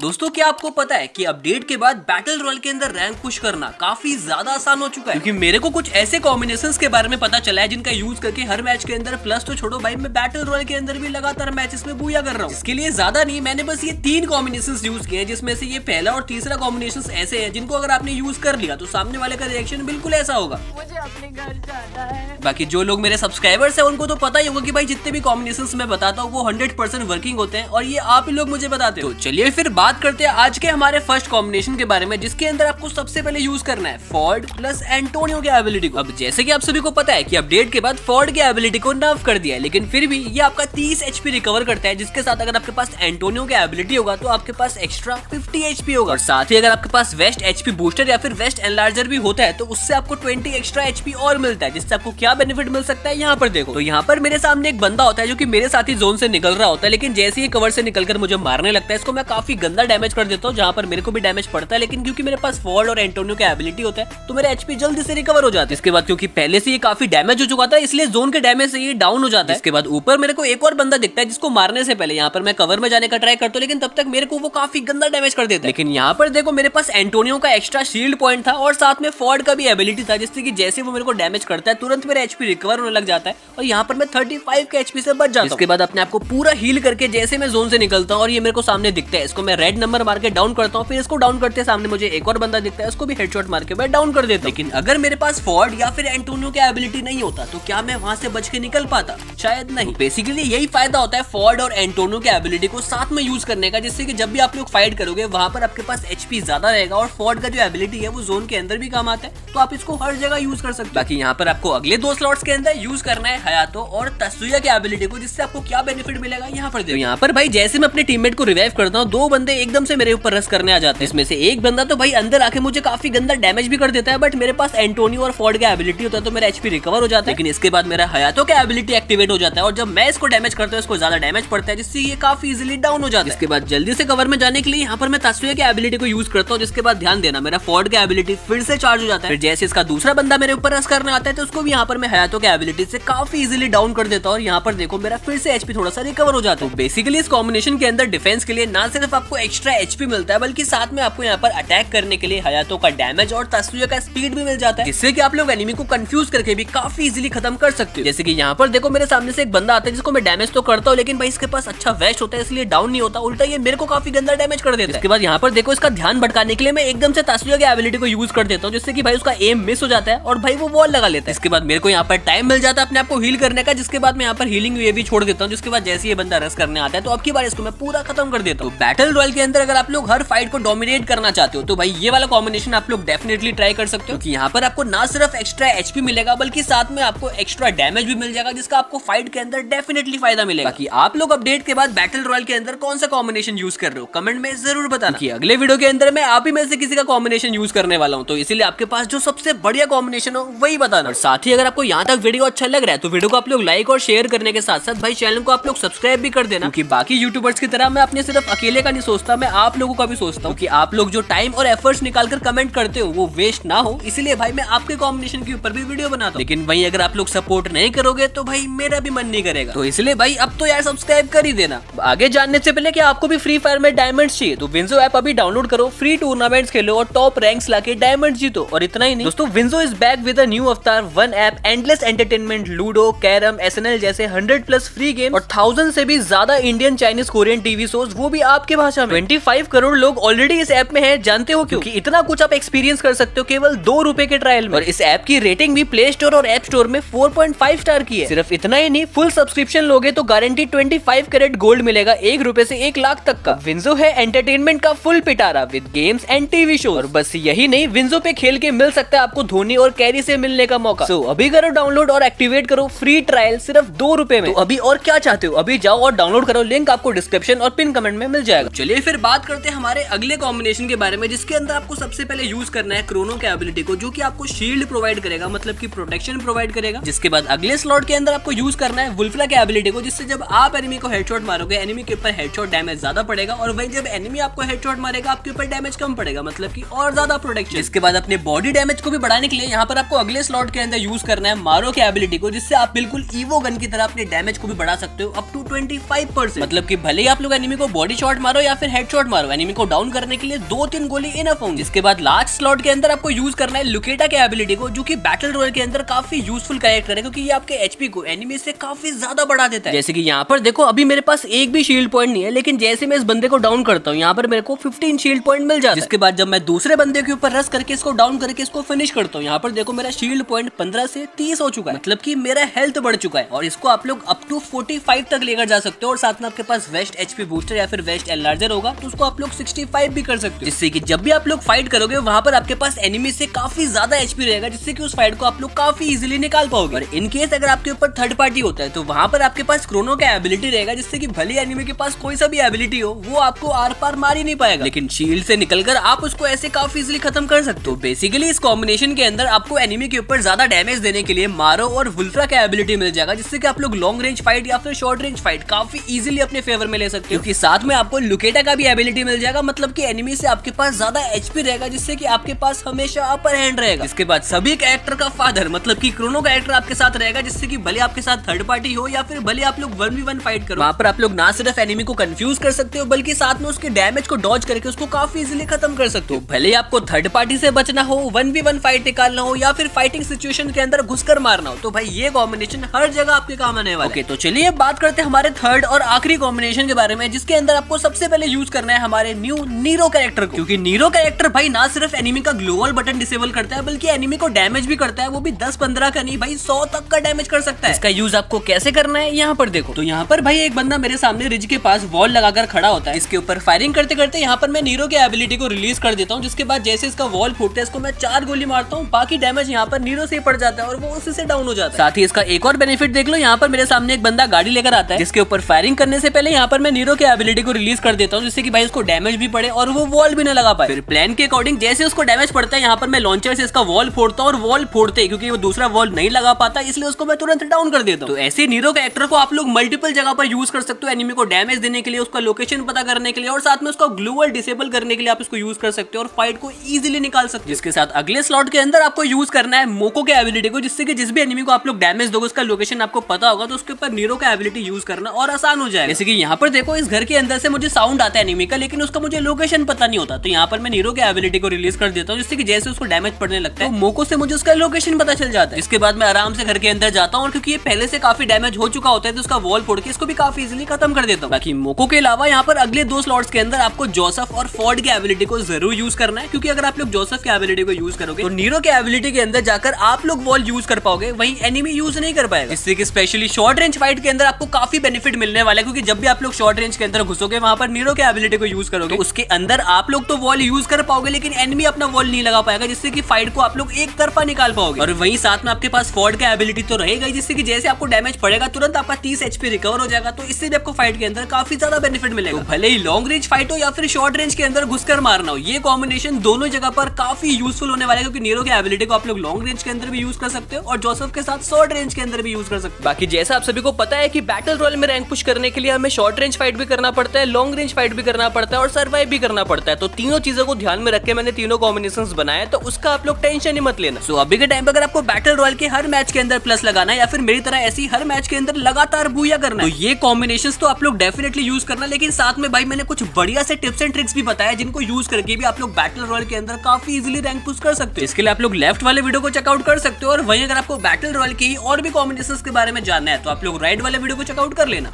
दोस्तों क्या आपको पता है कि अपडेट के बाद बैटल रॉयल के अंदर रैंक पुश करना काफी ज्यादा आसान हो चुका है, क्योंकि मेरे को कुछ ऐसे कॉम्बिनेशंस के बारे में पता चला है जिनका यूज करके हर मैच के अंदर प्लस तो छोड़ो भाई, मैं बैटल रॉयल के अंदर भी लगातार मैचेस में बूया कर रहा हूँ। इसके लिए ज्यादा नहीं, मैंने बस ये 3 कॉम्बिनेशंस यूज किए हैं, जिसमें से ये पहला और तीसरा कॉम्बिनेशंस ऐसे हैं जिनको अगर आपने यूज कर लिया तो सामने वाले का रिएक्शन बिल्कुल ऐसा होगा। मुझे अपने घर जाना है। बाकी जो लोग मेरे सब्सक्राइबर्स हैं उनको तो पता ही होगा कि भाई जितने भी कॉम्बिनेशंस मैं बताता हूँ वो 100% वर्किंग होते हैं, और ये आप ही लोग मुझे बताते हो। चलिए फिर बात करते हैं आज के हमारे फर्स्ट कॉम्बिनेशन के बारे में, जिसके अंदर आपको सबसे पहले यूज करना है फॉर्ड प्लस एंटोनियो की एबिलिटी को। अब जैसे कि आप सभी को पता है कि अपडेट के बाद फॉर्ड की एबिलिटी को नर्फ कर दिया है, लेकिन फिर भी ये आपका 30 HP रिकवर करता है, जिसके साथ अगर आपके पास एंटोनियो की एबिलिटी होगा तो आपके पास एक्स्ट्रा 50 HP होगा। और साथ ही अगर आपके पास वेस्ट HP बूस्टर या फिर वेस्ट एनलार्जर भी होता है तो उससे आपको 20 एक्स्ट्रा HP और मिलता है, जिससे आपको क्या बेनिफिट मिल सकता है यहाँ पर देखो। तो यहाँ पर मेरे सामने एक बंदा होता है जो कि मेरे साथ ही जोन से निकल रहा होता है, लेकिन जैसे ही कवर से निकलकर मुझे मारने लगता है इसको मैं काफी गंदा डैमेज कर देता हूँ, जहाँ पर मेरे को भी डैमेज पड़ता है, लेकिन क्योंकि मेरे पास फॉर्ड और एंटोनियो की एबिलिटी होता है तो मेरा HP जल्दी से रिकवर हो जाता है। इसके बाद क्योंकि पहले से ये काफी डैमेज हो चुका था इसलिए जोन के डैमेज से ये डाउन हो जाता है। इसके बाद ऊपर मेरे को एक और बंदा दिखता है जिसको मारने से पहले यहाँ पर मैं कवर में जाने का ट्राई करता हूँ, लेकिन तब तक मेरे को वो काफी गंदा डैमेज कर देता है। लेकिन यहाँ पर देखो मेरे पास एंटोनियो का एक्स्ट्रा शील्ड पॉइंट था और साथ में फॉर्ड का भी एबिलिटी था, जिससे कि जैसे वो मेरे को डैमेज करता है तुरंत मेरा HP रिकवर होने लग जाता है और यहाँ पर मैं 35 के HP से बच जाता हूँ। इसके बाद अपने आप को पूरा हील करके जैसे मैं जोन से निकलता हूँ और ये मेरे को सामने दिखता है, इसको मैं रेड नंबर मार के डाउन करता हूँ, फिर इसको डाउन करते सामने मुझे एक और बंदा दिखता है, उसको भी हेडशॉट मार के मैं डाउन कर देता हूँ। लेकिन अगर मेरे पास फॉर्ड या फिर एंटोनियो की एबिलिटी नहीं होता तो क्या मैं वहां से बच के निकल पाता? शायद नहीं। बेसिकली यही फायदा होता है फॉर्ड और एंटोनियो की एबिलिटी को साथ में यूज करने का, जिससे कि जब भी आप लोग फाइट करोगे वहां पर आपके पास HP ज्यादा रहेगा और फॉर्ड का जो एबिलिटी है वो जोन के अंदर भी काम आता है, तो आप इसको हर जगह यूज कर सकते हो। बाकी यहाँ पर आपको अगले 2 स्लॉट्स के अंदर यूज करना है हयातो और तत्सुया की एबिलिटी को, जिससे आपको क्या बेनिफिट मिलेगा यहाँ पर देखो। यहाँ पर भाई जैसे मैं अपने टीममेट को रिवाइव करता हूँ 2 बंदे एकदम से मेरे ऊपर रश करने आ जाते हैं। इसमें से एक बंदा तो भाई अंदर आके मुझे काफी गंदा डैमेज भी कर देता है, बट मेरे पास एंटोनियो और फॉर्ड का एबिलिटी होता है तो मेरा HP रिकवर हो जाता है। लेकिन इसके बाद मेरा हयातो का एबिलिटी एक्टिवेट हो जाता है और जब मैं इसको डैमेज करता हूँ इसको ज्यादा डैमेज पड़ता है, जिससे ये काफी इजीली डाउन हो जाता है। इसके बाद जल्दी से कवर में जाने के लिए यहाँ पर मैं तत्सुया की एबिलिटी को यूज करता हूँ, जिसके बाद ध्यान देना मेरा फॉर्ड का एबिलिटी फिर से चार्ज हो जाता है। फिर जैसे इसका दूसरा बंदा मेरे ऊपर रश करने आता है तो उसको भी यहाँ पर मैं हयातो के एबिलिटी से काफी इजीली डाउन कर देता हूँ और यहाँ पर देखो मेरा फिर से HP थोड़ा सा रिकवर हो जाता है। बेसिकली इस कॉम्बिनेशन के अंदर डिफेंस के लिए ना सिर्फ आपको एक्स्ट्रा HP मिलता है, बल्कि साथ में आपको यहाँ पर अटैक करने के लिए हयातो का डैमेज और तत्सुया का स्पीड भी मिल जाता है, जिससे कि आप लोग एनिमी को कंफ्यूज करके भी काफी इजीली खत्म कर सकते हो। जैसे कि यहाँ पर देखो मेरे सामने से एक बंदा आता है जिसको मैं डैमेज तो करता हूँ, लेकिन भाई इसके पास अच्छा वेस्ट होता है इसलिए डाउन नहीं होता, उल्टा ये मेरे को काफी गंदा डैमेज कर देता है। इसके बाद यहाँ पर देखो इसका ध्यान भटकाने के लिए मैं एकदम से तत्सुया की एबिलिटी को यूज कर देता हूँ, जिससे कि भाई उसका एम मिस हो जाता है और भाई वो वॉल लगा लेता है। इसके बाद मेरे को यहाँ पर टाइम मिल जाता है अपने आप को हील करने का, जिसके बाद मैं यहाँ पर हीलिंग वे भी छोड़ देता हूँ, जिसके बाद जैसे ये बंदा रश करने आता है तो अब की बार इसको मैं पूरा खत्म कर देता हूँ। बैटल रॉयल के अंदर अगर आप लोग हर फाइट को डोमिनेट करना चाहते हो तो भाई ये वाला कॉम्बिनेशन आप लोग डेफिनेटली ट्राई कर सकते हो, क्योंकि यहाँ पर आपको ना सिर्फ एक्स्ट्रा HP मिलेगा बल्कि साथ में आपको एक्स्ट्रा डैमेज भी मिल जाएगा, जिसका आपको फाइट के अंदर डेफिनेटली फायदा मिलेगा। बाकी आप लोग अपडेट के बाद बैटल रॉयल के अंदर कौन सा कॉम्बिनेशन यूज कर रहे हो कमेंट में जरूर बताना, कि अगले वीडियो के अंदर मैं आप ही में से किसी का कॉम्बिनेशन यूज करने वाला हूँ, तो इसीलिए आपके पास जो सबसे बढ़िया कॉम्बिनेशन हो वही बताना। और साथ ही अगर आपको यहाँ तक वीडियो अच्छा लग रहा है तो वीडियो को आप लोग लाइक और शेयर करने के साथ साथ भाई चैनल को आप लोग सब्सक्राइब भी कर देना, क्योंकि बाकी यूट्यूबर्स की तरह मैं अपने सिर्फ अकेले का नहीं सोचता, मैं आप लोगों का भी सोचता हूँ कि आप लोग जो टाइम और एफर्ट्स निकालकर कमेंट करते हो वो वेस्ट ना हो, इसीलिए भाई मैं आपके कॉम्बिनेशन के ऊपर भी वीडियो बनाता हूँ। लेकिन भाई अगर आप लोग सपोर्ट नहीं करोगे तो भाई मेरा भी मन नहीं करेगा, तो इसलिए भाई अब तो यार सब्सक्राइब कर ही देना। आगे जानने से पहले कि आपको भी फ्री फायर में डायमंड्स चाहिए तो विंजो ऐप अभी डाउनलोड करो, फ्री टूर्नामेंट्स खेलो और टॉप रैंक्स लाके डायमंड जीतो। और इतना ही नहीं दोस्तों, WinZO is back with a new avatar, one app, endless entertainment, ludo, carrom, SNL जैसे 100+ फ्री गेम और 1000 से भी ज्यादा Indian, Chinese, Korean TV shows, वो भी आपके भाषा में। 25 करोड़ लोग ऑलरेडी इस ऐप में हैं, जानते हो क्यों? क्योंकि इतना कुछ आप एक्सपीरियंस कर सकते हो केवल 2 रुपए के ट्रायल में। और इस ऐप की रेटिंग भी प्ले स्टोर और ऐप स्टोर में 4.5 स्टार की है। सिर्फ इतना ही नहीं, फुल सब्सक्रिप्शन लोगे तो गारंटी 25 कैरेट गोल्ड मिलेगा, 1 रुपए से 1 लाख तक का। विंजो है एंटरटेनमेंट का full Pitara with games and TV show. और बस यही नहीं, विंजो पे खेल के मिल सकता है आपको धोनी और कैरी से मिलने का मौका। सो अभी करो डाउनलोड और एक्टिवेट करो फ्री ट्रायल सिर्फ 2 रुपए में। तो अभी और क्या चाहते हो, अभी जाओ और डाउनलोड करो, लिंक आपको डिस्क्रिप्शन और पिन कमेंट में मिल जाएगा। चलिए फिर बात करते हैं हमारे अगले कॉम्बिनेशन के बारे में, जिसके अंदर आपको सबसे पहले यूज करना है क्रोनो के एबिलिटी को, जो कि आपको शील्ड प्रोवाइड करेगा, मतलब कि प्रोटेक्शन प्रोवाइड करेगा। जिसके बाद अगले स्लॉट के अंदर आपको यूज करना है वुल्फला के एबिलिटी को, जिससे जब आप एनिमी को हेडशॉट मारोगे एनिमी के ऊपर हेडशॉट डैमेज ज्यादा पड़ेगा, और वहीं जब एनिमी आपको हेडशॉट मारेगा आपके ऊपर डैमेज कम पड़ेगा, मतलब कि और ज्यादा प्रोटेक्शन। इसके बाद अपने बॉडी डैमेज को भी बढ़ाने के लिए यहाँ पर आपको अगले स्लॉट के अंदर यूज करना है मारो के एबिलिटी को, जिससे आप बिल्कुल ईवो गन की तरह अपने डैमेज को भी बढ़ा सकते हो अप टू 25%। मतलब कि भले ही आप लोग एनिमी को बॉडी शॉट मारो या फिर हेडशॉट मारो। एनिमी को डाउन करने के लिए 2-3 गोली इनफ होंगे। इसके बाद लास्ट स्लॉट के अंदर आपको यूज करना है लुकेटा के एबिलिटी को, जो कि बैटल रॉयल के अंदर काफी यूजफुल कैरेक्टर है, क्योंकि ये आपके एचपी को एनिमी से काफी ज्यादा बढ़ा देता है। जैसे कि यहाँ पर देखो, अभी मेरे पास एक भी शील्ड पॉइंट नहीं है, लेकिन जैसे मैं इस बंदे को डाउन करता हूँ यहाँ पर मेरे को 15 शील्ड पॉइंट मिल जाता है। जिसके बाद जब मैं दूसरे बंदे के ऊपर रश करके इसको डाउन करके इसको फिनिश करता हूँ, यहाँ पर देखो मेरा शील्ड पॉइंट 15 से 30 हो चुका है, मतलब कि मेरा हेल्थ बढ़ चुका है। और इसको आप लोग अप टू 45 तक लेकर जा सकते हो। और साथ में आपके पास वेस्ट एचपी बूस्टर या फिर वेस्ट एनलार्जर होगा तो उसको आप लोग 65 भी कर सकते हो, जिससे कि जब भी आप लोग फाइट करोगे वहां पर आपके पास एनिमी से काफी ज्यादा एचपी रहेगा, जिससे कि उस फाइट को आप लोग काफी इजीली निकाल पाओगे। और इन केस अगर आपके ऊपर थर्ड पार्टी होता है तो वहां पर आपके पास क्रोनो का एबिलिटी रहेगा, जिससे कि भले एनिमी के पास कोई सा भी एबिलिटी हो वो आपको आर पार मार ही नहीं पाएगा, लेकिन शील्ड से निकलकर आप उसको ऐसे काफी इजीली खत्म कर सकते हो। बेसिकली इस कॉम्बिनेशन के अंदर आपको एनिमी के ऊपर ज्यादा डैमेज देने के लिए मारो और वुल्फ्रा का एबिलिटी मिल जाएगा, जिससे कि आप लोग लॉन्ग रेंज फाइट या फिर शॉर्ट रेंज फाइट काफी इजीली अपने फेवर में ले सकते हो। क्योंकि साथ में आपको लुकेटा का भी एबिलिटी मिल जाएगा, मतलब कि एनिमी से आपके पास ज्यादा एचपी रहेगा, जिससे कि आपके पास हमेशा अपर हैंड रहेगा। इसके बाद सभी कैरेक्टर का फादर मतलब कि क्रोनो कैरेक्टर आपके साथ रहेगा, जिससे कि भले आपके साथ थर्ड पार्टी हो या फिर भले आप लोग 1v1 फाइट करो, वहां पर आप लोग ना सिर्फ एनिमी को कंफ्यूज कर सकते हो बल्कि साथ में उसके डैमेज को डॉज करके उसको काफी इजीली खत्म कर सकते हो। भले आपको थर्ड पार्टी से बचना हो, 1v1 फाइट निकालना हो या फिर फाइटिंग सिचुएशन के अंदर घुसकर मारना हो, तो भाई ये कॉम्बिनेशन हर जगह आपके काम आने वाला है। ओके, तो चलिए बात करते हैं हमारे थर्ड और आखिरी कॉम्बिनेशन के बारे में, जिसके अंदर आपको सबसे पहले यूज करना है हमारे न्यू नीरो कैरेक्टर को। क्योंकि नीरो कैरेक्टर भाई ना सिर्फ एनिमी का ग्लोबल बटन डिसेबल करता है बल्कि एनिमी को डैमेज भी करता है, वो भी 10-15 का नहीं भाई 100 तक का डैमेज कर सकता है। इसका यूज आपको कैसे करना है यहाँ पर देखो। तो यहाँ पर भाई एक बंदा मेरे सामने रिज के पास वॉल लगाकर खड़ा होता है, इसके ऊपर फायरिंग करते करते यहाँ पर मैं नीरो के एबिलिटी को रिलीज कर देता हूँ, जिसके बाद जैसे इसका वॉल फूटता है इसको मैं 4 गोली मारता हूँ, बाकी डैमेज यहाँ पर नीरो से पड़ जाता है और वो उसी से डाउन हो जाता है। साथ ही इसका एक और बेनिफिट देख लो, यहाँ पर मेरे सामने एक बंदा गाड़ी लेकर आता है, जिसके ऊपर फायरिंग करने से पहले यहाँ पर मैं नीरो के एबिलिटी को रिलीज कर देता हूँ, जिससे कि भाई उसको डैमेज भी पड़े और वो वॉल भी न लगा पाए। फिर प्लान के अकॉर्डिंग जैसे उसको डैमेज पड़ता है यहाँ पर मैं लॉन्चर से इसका वॉल फोड़ता हूँ और वॉल फोड़ते क्योंकि वो दूसरा वॉल नहीं लगा पाता, इसलिए उसको मैं तुरंत डाउन कर देता हूँ। तो ऐसे नीरो कैरेक्टर को आप लोग मल्टीपल जगह पर यूज कर सकते हो, एनिमी को डैमेज देने के लिए, उसका लोकेशन पता करने के लिए और साथ में उसका ग्लोबल डिसेबल करने के लिए आप इसको यूज कर सकते हो और फाइट को इजीली निकाल सकते हो। जिसके साथ अगले स्लॉट के अंदर आपको यूज करना है मोको के एबिलिटी को, जिससे कि जिस भी एनिमी को आप लोग डैमेज दोगे उसका लोकेशन आपको पता होगा, तो उसके ऊपर नीरो का एबिलिटी यूज करना और आसान हो जाएगा। जैसे कि यहाँ पर देखो इस घर के अंदर से मुझे साउंड आता है एनिमी का, लेकिन उसका मुझे लोकेशन पता नहीं होता, तो यहाँ पर मैं नीरो के एबिलिटी को रिलीज कर देता हूँ, जिससे कि जैसे उसको डैमेज पड़ने लगता है मोको से मुझे उसका लोकेशन पता चल जाता है। इसके बाद मैं आराम से घर के अंदर जाता हूँ और क्योंकि ये पहले से काफी डैमेज हो चुका होता है तो उसका वॉल फोड़ के इसको भी काफी इजीली खत्म कर देता हूँ। बाकी मोको के अलावा यहाँ पर अगले 2 स्लॉट्स के अंदर आपको जोसेफ और फॉर्ड के एबिलिटी को जरूर यूज करना है, क्योंकि अगर आप लोग जोसेफ के एबिलिटी को यूज करोगे तो नीरो के एबिलिटी के अंदर जाकर आप लोग वॉल यूज कर पाओगे, वहीं एनिमी यूज नहीं कर पाएगा। इससे कि स्पेशली शॉर्ट रेंज फाइट के अंदर आपको काफी बेनिफिट मिलने वाला है, क्योंकि जब भी आप लोग शॉर्ट रेंज के अंदर घुसोगे वहां पर नीरो के एबिलिटी को यूज करोगे तो उसके अंदर आप लोग तो वॉल यूज कर पाओगे लेकिन एनिमी अपना वॉल नहीं लगा पाएगा, जिससे कि फाइट को आप लोग एक तरफा निकाल पाओगे। और वहीं साथ में आपके पास फॉर्ड का एबिलिटी तो रहेगा, जिससे कि जैसे आपको डैमेज पड़ेगा तुरंत आपका 30 एचपी रिकवर हो जाएगा, तो इससे भी आपको फाइट के अंदर काफी ज्यादा बेनिफिट मिलेगा। तो भले ही लॉन्ग रेंज फाइट हो या फिर शॉर्ट रेंज के अंदर घुसकर मारना हो, ये कॉम्बिनेशन दोनों जगह पर काफी यूजफुल होने वाला है, क्योंकि नीरो के एबिलिटी को आप लोग लॉन्ग रेंज के अंदर भी यूज कर सकते हो और जोसेफ के साथ शॉर्ट रेंज के अंदर भी यूज कर सकते हो। बाकी जैसा आप सभी को पता है कि बैटल रॉयल में रैंक पुश करने के लिए हमें शॉर्ट रेंज फाइट भी करना पड़ता है, लॉन्ग रेंज फाइट भी करना पड़ता है और सर्वाइव भी करना पड़ता है। तो तीनों चीजों को ध्यान में रख के मैंने तीनों कॉम्बिनेशंस बनाए, तो उसका आप लोग टेंशन ही मत लेना। सो अभी के टाइम पर अगर आपको बैटल रॉयल के हर मैच के अंदर प्लस लगाना है या फिर मेरी तरह ऐसी हर मैच के अंदर लगातार बूया करना है, तो ये कॉम्बिनेशंस तो आप लोग डेफिनेटली यूज करना, लेकिन साथ में भाई मैंने कुछ बढ़िया से टिप्स एंड ट्रिक्स भी बताया जिनको यूज करके भी आप लोग बैटल रॉयल के अंदर काफी इजीली रैंक पुश कर सकते हो। इसके लिए आप लोग लेफ्ट वाले वीडियो को चेकआउट कर सकते हो और वहीं अगर आपको बैटल रॉयल के और भी कॉम्बिनेशंस के बारे में जानना है तो आप लोग राइट वाले वीडियो को चेकआउट कर लेना।